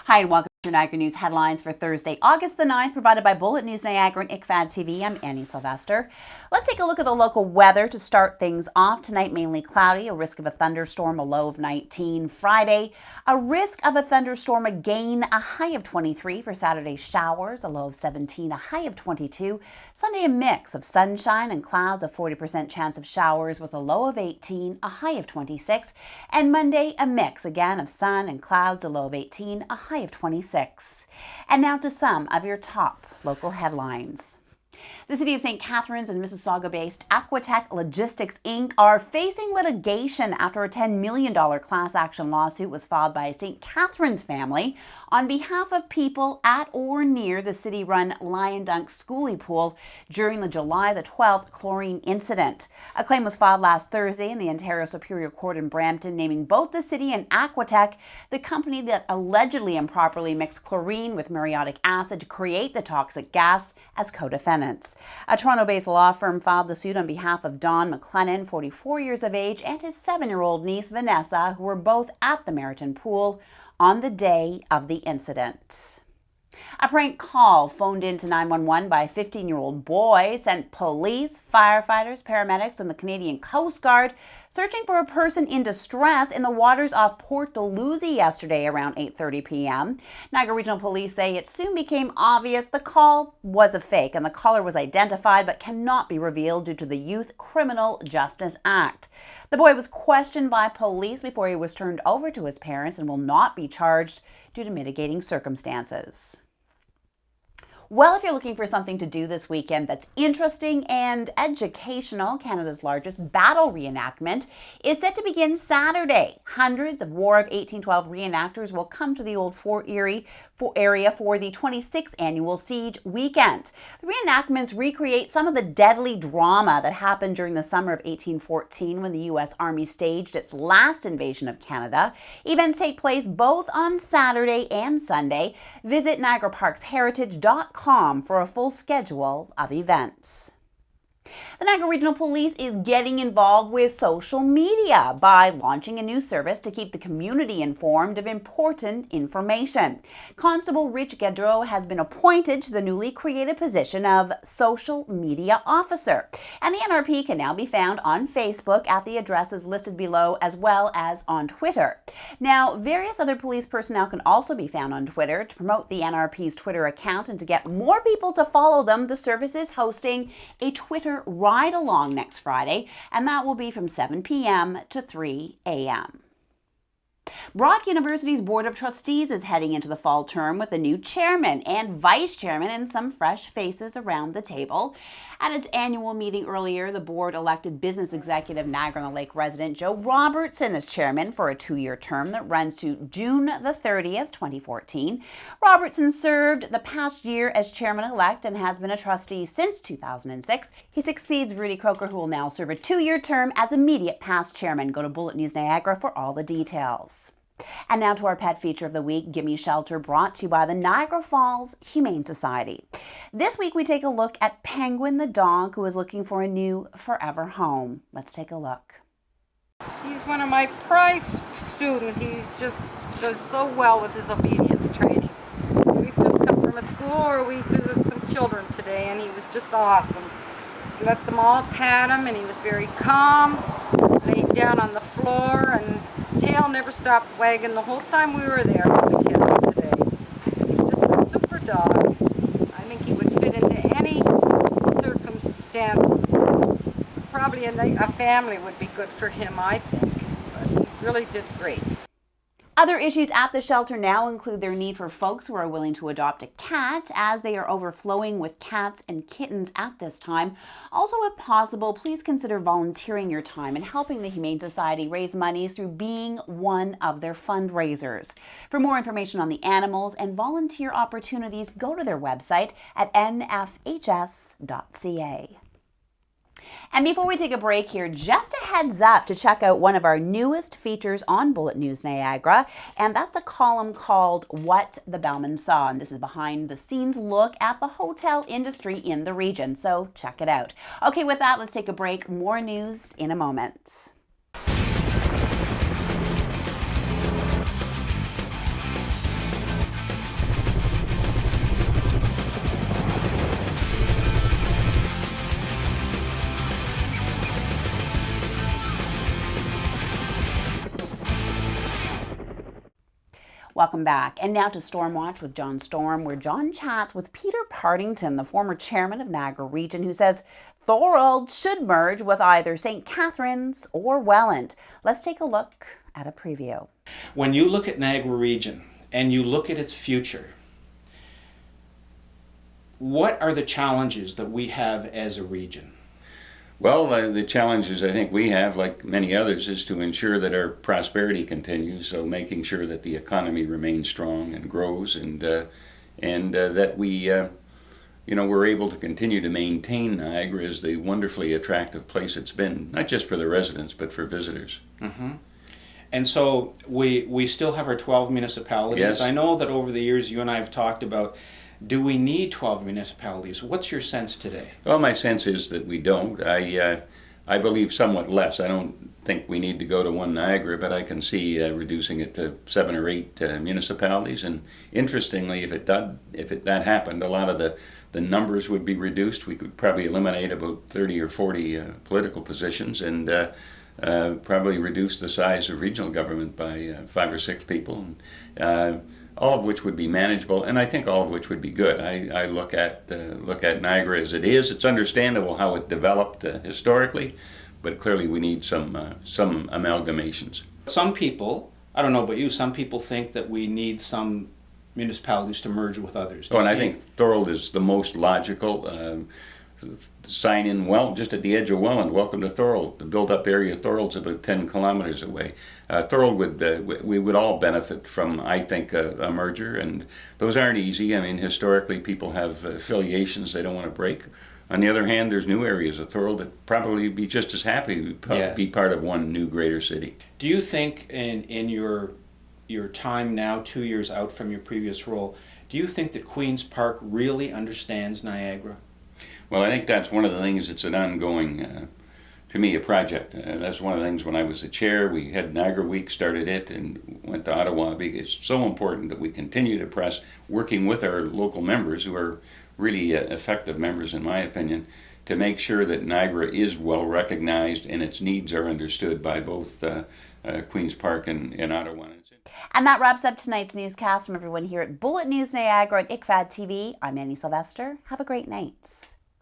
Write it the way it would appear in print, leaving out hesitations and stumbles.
Hi, and welcome to Niagara News headlines for Thursday, August the 9th, provided by Bullet News Niagara and ICFAD TV. I'm Annie Sylvester. Let's take a look at the local weather to start things off. Tonight, mainly cloudy, a risk of a thunderstorm, a low of 19. Friday, a risk of a thunderstorm again, a high of 23. For Saturday, showers, a low of 17, a high of 22. Sunday, a mix of sunshine and clouds, a 40% chance of showers with a low of 18, a high of 26. And Monday, a mix again of sun and clouds, a low of 18, a high of 26. And now to some of your top local headlines. The City of St. Catharines and Mississauga-based Aquatech Logistics Inc. are facing litigation after a $10 million class action lawsuit was filed by a St. Catharines family on behalf of people at or near the city-run Lion Dunk Schoolie Pool during the July the 12th chlorine incident. A claim was filed last Thursday in the Ontario Superior Court in Brampton, naming both the city and Aquatech, the company that allegedly improperly mixed chlorine with muriatic acid to create the toxic gas, as co-defendants. A Toronto-based law firm filed the suit on behalf of Don McLennan, 44 years of age, and his 7-year-old niece, Vanessa, who were both at the Meriton Pool on the day of the incident. A prank call phoned in to 911 by a 15-year-old boy sent police, firefighters, paramedics, and the Canadian Coast Guard searching for a person in distress in the waters off Port Dalhousie yesterday around 8:30 p.m. Niagara Regional Police say it soon became obvious the call was a fake, and the caller was identified but cannot be revealed due to the Youth Criminal Justice Act. The boy was questioned by police before he was turned over to his parents and will not be charged due to mitigating circumstances. Well, if you're looking for something to do this weekend that's interesting and educational, Canada's largest battle reenactment is set to begin Saturday. Hundreds of War of 1812 reenactors will come to the old Fort Erie area for the 26th annual Siege weekend. The reenactments recreate some of the deadly drama that happened during the summer of 1814 when the U.S. Army staged its last invasion of Canada. Events take place both on Saturday and Sunday. Visit NiagaraParksHeritage.com for a full schedule of events. The Niagara Regional Police is getting involved with social media by launching a new service to keep the community informed of important information. Constable Rich Gaudreau has been appointed to the newly created position of Social Media Officer, and the NRP can now be found on Facebook at the addresses listed below as well as on Twitter. Now, various other police personnel can also be found on Twitter. To promote the NRP's Twitter account and to get more people to follow them, the service is hosting a Twitter ride-along next Friday, and that will be from 7 p.m. to 3 a.m. Brock University's Board of Trustees is heading into the fall term with a new chairman and vice chairman and some fresh faces around the table. At its annual meeting earlier, the board elected business executive Niagara-on-the-Lake resident Joe Robertson as chairman for a 2-year term that runs to June the 30th, 2014. Robertson served the past year as chairman-elect and has been a trustee since 2006. He succeeds Rudy Croker, who will now serve a 2-year term as immediate past chairman. Go to Bullet News Niagara for all the details. And now to our pet feature of the week, Gimme Shelter, brought to you by the Niagara Falls Humane Society. This week we take a look at Penguin the dog, who is looking for a new forever home. Let's take a look. He's one of my prize students. He just does so well with his obedience training. We've just come from a school where we visited some children today, and he was just awesome. We let them all pat him, and he was very calm, laid down on the floor, and his tail never stopped wagging the whole time we were there with the kids today. He's just a super dog. I think he would fit into any circumstances. Probably a family would be good for him, I think. But he really did great. Other issues at the shelter now include their need for folks who are willing to adopt a cat, as they are overflowing with cats and kittens at this time. Also, if possible, please consider volunteering your time and helping the Humane Society raise monies through being one of their fundraisers. For more information on the animals and volunteer opportunities, go to their website at nfhs.ca. And before we take a break here, just a heads up to check out one of our newest features on Bullet News Niagara, and that's a column called What the Bellman Saw. And this is behind the scenes look at the hotel industry in the region, so check it out. Okay, with that, let's take a break. More news in a moment. Welcome back. And now to Storm Watch with John Storm, where John chats with Peter Partington, the former chairman of Niagara Region, who says Thorold should merge with either St. Catharines or Welland. Let's take a look at a preview. When you look at Niagara Region and you look at its future, what are the challenges that we have as a region? Well, the challenges I think we have, like many others, is to ensure that our prosperity continues. So making sure that the economy remains strong and grows, and that we, we're able to continue to maintain Niagara as the wonderfully attractive place it's been, not just for the residents but for visitors. Mm-hmm. And so we still have our 12 municipalities. Yes. I know that over the years you and I have talked about, do we need 12 municipalities? What's your sense today? Well, my sense is that we don't. I believe somewhat less. I don't think we need to go to one Niagara, but I can see reducing it to 7 or 8 municipalities. And interestingly, if that happened, a lot of the numbers would be reduced. We could probably eliminate about 30 or 40 political positions, and probably reduce the size of regional government by 5 or 6 people. All of which would be manageable, and I think all of which would be good. I look at Niagara as it is. It's understandable how it developed historically, but clearly we need some amalgamations. Some people, I don't know about you, some people think that we need some municipalities to merge with others. Oh, and I think Thorold is the most logical. Sign in just at the edge of Welland. Welcome to Thorold. The built-up area of Thorold's about 10 kilometers away. Thorold we would all benefit from, I think, a merger, and those aren't easy. I mean, historically, people have affiliations they don't want to break. On the other hand, there's new areas of Thorold that probably be just as happy to be part of one new greater city. Do you think in your time now, 2 years out from your previous role, do you think that Queen's Park really understands Niagara? Well, I think that's one of the things. It's an ongoing, to me, a project. That's one of the things when I was the chair, we had Niagara Week, started it, and went to Ottawa. It's so important that we continue to press, working with our local members, who are really effective members, in my opinion, to make sure that Niagara is well recognized and its needs are understood by both Queen's Park and Ottawa. And that wraps up tonight's newscast from everyone here at Bullet News Niagara and ICFAD TV. I'm Annie Sylvester. Have a great night.